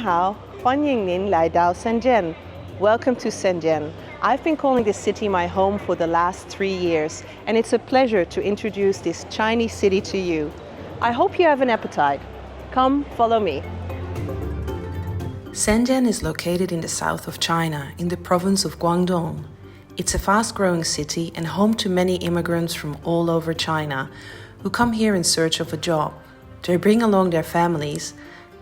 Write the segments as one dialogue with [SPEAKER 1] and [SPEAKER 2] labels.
[SPEAKER 1] 好，欢迎您来到 Shenzhen. Welcome to Shenzhen. I've been calling this city my home for the last 3 years, and it's a pleasure to introduce this Chinese city to you. I hope you have an appetite. Come, follow me.
[SPEAKER 2] Shenzhen is located in the south of China, in the province of Guangdong. It's a fast-growing city and home to many immigrants from all over China who come here in search of a job. They bring along their families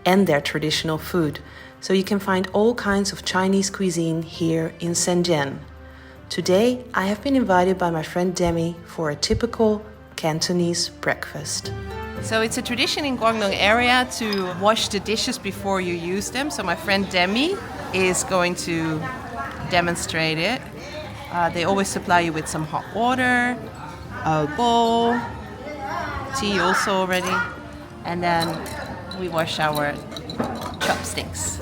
[SPEAKER 2] and their traditional food, so you can find all kinds of Chinese cuisine here in Shenzhen. Today, I have been invited by my friend Demi for a typical Cantonese breakfast.
[SPEAKER 1] So it's a tradition in Guangdong area to wash the dishes before you use them. So my friend Demi is going to demonstrate it. They always supply you with some hot water, a bowl, tea also already, and then we wash our chopsticks.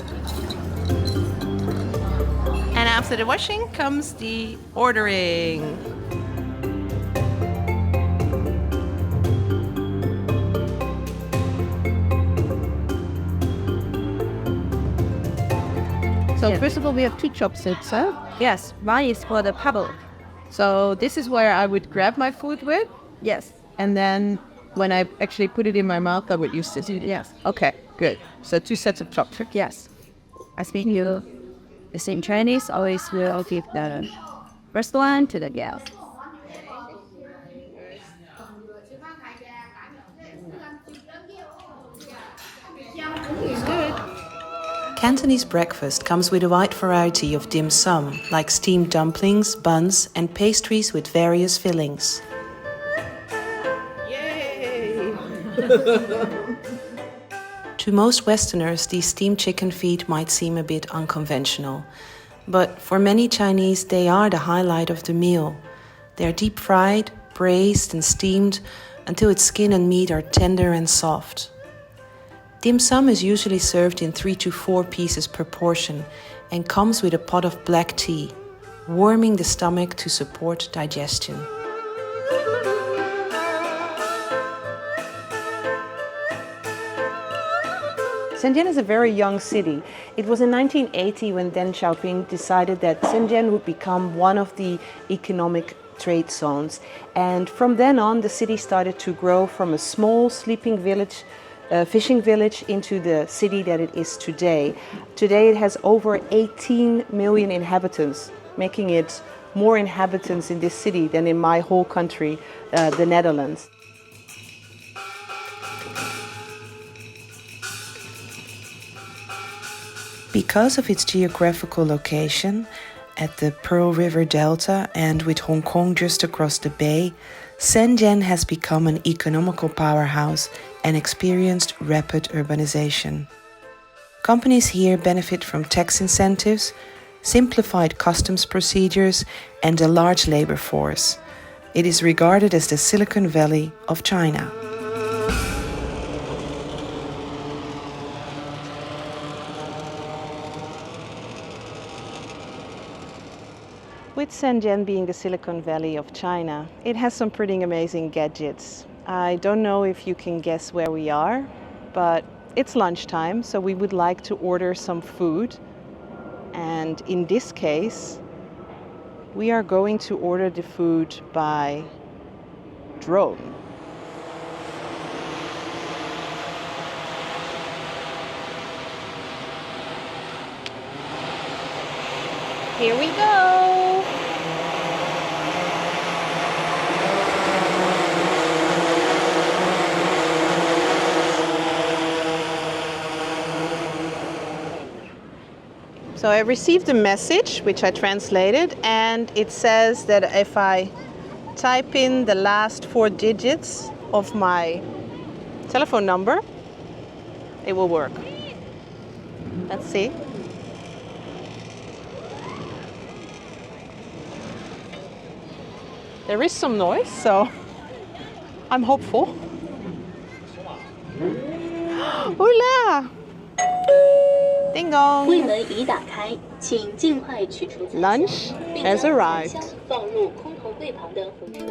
[SPEAKER 1] And after the washing comes the ordering.
[SPEAKER 3] So first of all, we have 2 chopsticks, huh?
[SPEAKER 4] Yes, one is for the public.
[SPEAKER 3] So this is where I would grab my food with,
[SPEAKER 4] Yes.
[SPEAKER 3] and then when I actually put it in my mouth, I would use this.
[SPEAKER 4] Yes.
[SPEAKER 3] Okay, good. So 2 sets of chopsticks.
[SPEAKER 4] Yes. I speak you the same Chinese, always will give the first one to the girl.
[SPEAKER 2] Cantonese breakfast comes with a wide variety of dim sum, like steamed dumplings, buns, and pastries with various fillings.
[SPEAKER 1] Yay!
[SPEAKER 2] To most Westerners, these steamed chicken feet might seem a bit unconventional, but for many Chinese, they are the highlight of the meal. They're deep fried, braised, and steamed until its skin and meat are tender and soft. Dim sum is usually served in 3 to 4 pieces per portion and comes with a pot of black tea, warming the stomach to support digestion.
[SPEAKER 1] Shenzhen is a very young city. It was in 1980 when Deng Xiaoping decided that Shenzhen would become one of the economic trade zones. And from then on, the city started to grow from a small sleeping village, fishing village, into the city that it is today. Today it has over 18 million inhabitants, making it more inhabitants in this city than in my whole country, the Netherlands.
[SPEAKER 2] Because of its geographical location, at the Pearl River Delta and with Hong Kong just across the bay, Shenzhen has become an economical powerhouse and experienced rapid urbanization. Companies here benefit from tax incentives, simplified customs procedures, and a large labor force. It is regarded as the Silicon Valley of China.
[SPEAKER 1] With Shenzhen being the Silicon Valley of China, it has some pretty amazing gadgets. I don't know if you can guess where we are, but it's lunchtime, so we would like to order some food. And in this case, we are going to order the food by drone. Here we go! So I received a message, which I translated, and it says that if I type in the last 4 digits of my telephone number, it will work. Let's see. There is some noise, so I'm hopeful. Hola! Ding dong!
[SPEAKER 5] 柜门已打开，请尽快取出餐箱，
[SPEAKER 1] Lunch
[SPEAKER 5] 并
[SPEAKER 1] has
[SPEAKER 5] 将
[SPEAKER 1] arrived.
[SPEAKER 5] 餐箱放入空投柜旁的红色。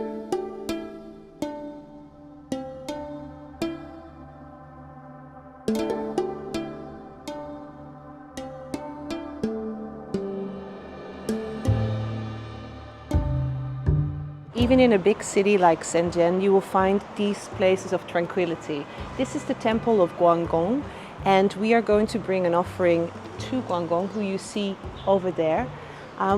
[SPEAKER 1] Even in a big city like Shenzhen, you will find these places of tranquility. This is the temple of Guanggong, and we are going to bring an offering to Guanggong, who you see over there,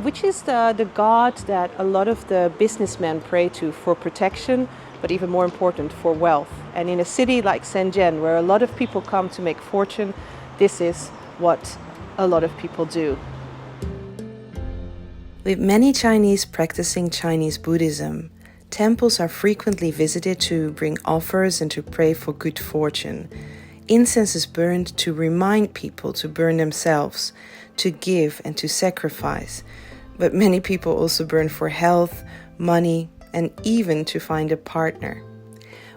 [SPEAKER 1] which is the god that a lot of the businessmen pray to for protection, but even more important, for wealth. And in a city like Shenzhen, where a lot of people come to make fortune, this is what a lot of people do.
[SPEAKER 2] With many Chinese practicing Chinese Buddhism, temples are frequently visited to bring offers and to pray for good fortune. Incense is burned to remind people to burn themselves, to give and to sacrifice. But many people also burn for health, money, and even to find a partner.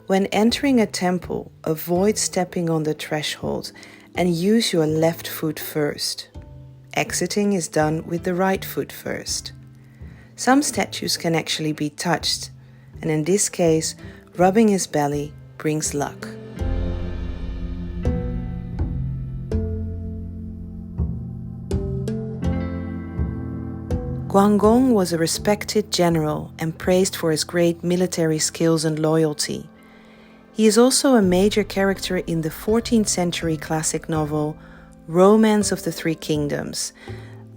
[SPEAKER 2] When entering a temple, avoid stepping on the threshold and use your left foot first. Exiting is done with the right foot first. Some statues can actually be touched, and in this case, rubbing his belly brings luck. Guanggong was a respected general and praised for his great military skills and loyalty. He is also a major character in the 14th century classic novel Romance of the Three Kingdoms.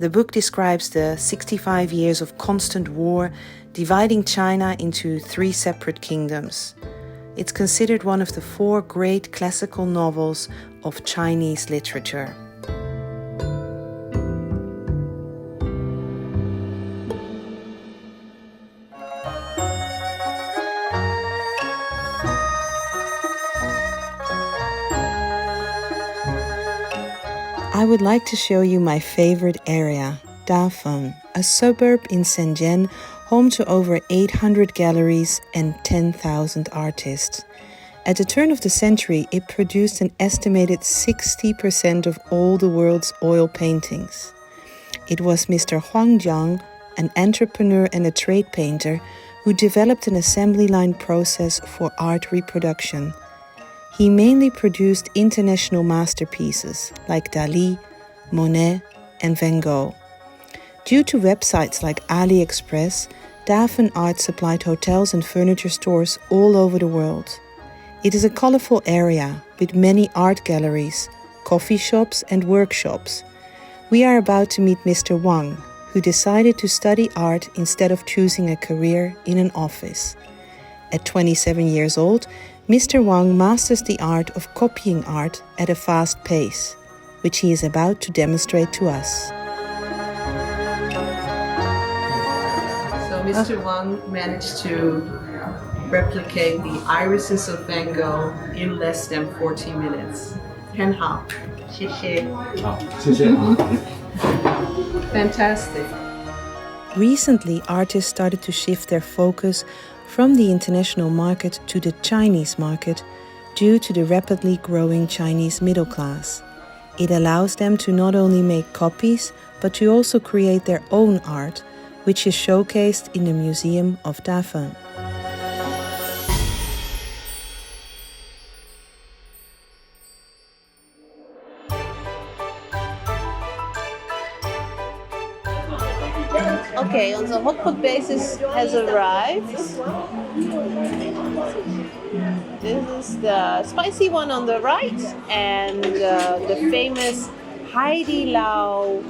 [SPEAKER 2] The book describes the 65 years of constant war, dividing China into 3 separate kingdoms. It's considered one of the 4 great classical novels of Chinese literature. I would like to show you my favorite area, Dafeng, a suburb in Shenzhen, home to over 800 galleries and 10,000 artists. At the turn of the century, it produced an estimated 60% of all the world's oil paintings. It was Mr. Huang Jiang, an entrepreneur and a trade painter, who developed an assembly line process for art reproduction. He mainly produced international masterpieces like Dali, Monet, and Van Gogh. Due to websites like AliExpress, Dafeng Art supplied hotels and furniture stores all over the world. It is a colorful area with many art galleries, coffee shops, and workshops. We are about to meet Mr. Wang, who decided to study art instead of choosing a career in an office. At 27 years old, Mr. Wang masters the art of copying art at a fast pace, which he is about to demonstrate to us.
[SPEAKER 1] So Mr. Wang managed to replicate the irises of Van Gogh in less than 40 minutes. 很好，谢谢。Fantastic.
[SPEAKER 2] Recently, artists started to shift their focus from the international market to the Chinese market due to the rapidly growing Chinese middle class. It allows them to not only make copies, but to also create their own art, which is showcased in the Museum of Dafeng.
[SPEAKER 1] Okay, the hot pot basis has arrived. This is the spicy one on the right, and the famous Heidi Lao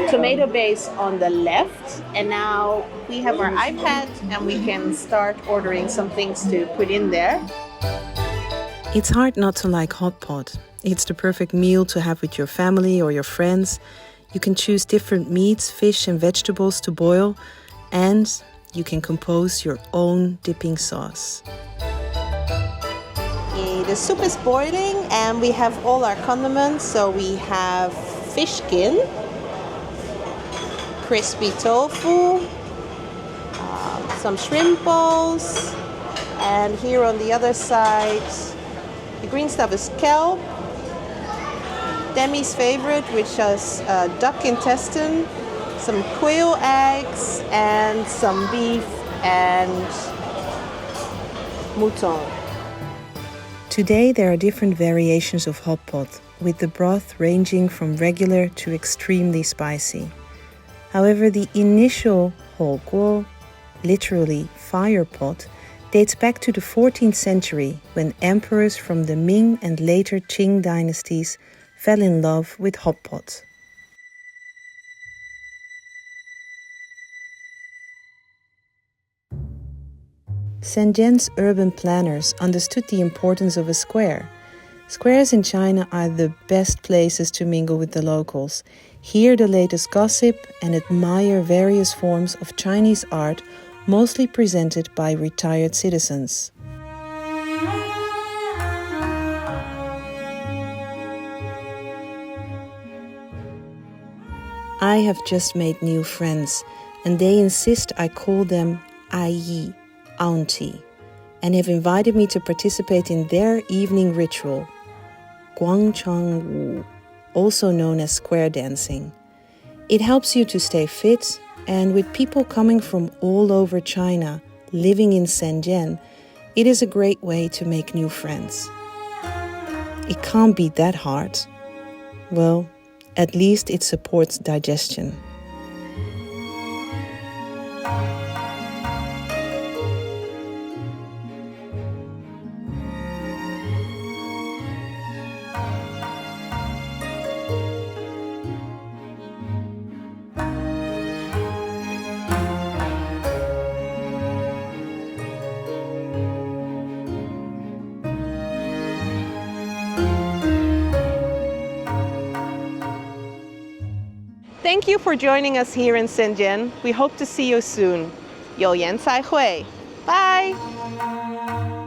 [SPEAKER 1] tomato base on the left. And now we have our iPad and we can start ordering some things to put in there.
[SPEAKER 2] It's hard not to like hot pot. It's the perfect meal to have with your family or your friends. You can choose different meats, fish and vegetables to boil, and you can compose your own dipping sauce.
[SPEAKER 1] The soup is boiling and we have all our condiments. So we have fish skin, crispy tofu, some shrimp balls, and here on the other side, the green stuff is kelp, Demi's favorite, which is duck intestine, some quail eggs, and some beef and mouton.
[SPEAKER 2] Today there are different variations of hot pot, with the broth ranging from regular to extremely spicy. However, the initial 火锅 literally fire pot, dates back to the 14th century when emperors from the Ming and later Qing dynasties fell in love with hot pot. Shenzhen's urban planners understood the importance of a square. Squares in China are the best places to mingle with the locals, hear the latest gossip, and admire various forms of Chinese art, mostly presented by retired citizens. I have just made new friends, and they insist I call them Ai, auntie, and have invited me to participate in their evening ritual, Guangchang Wu, also known as square dancing. It helps you to stay fit, and with people coming from all over China living in Shenzhen, it is a great way to make new friends. It can't be that hard. Well, at least it supports digestion.
[SPEAKER 1] Thank you for joining us here in Shenzhen. We hope to see you soon. 有缘再会. Bye!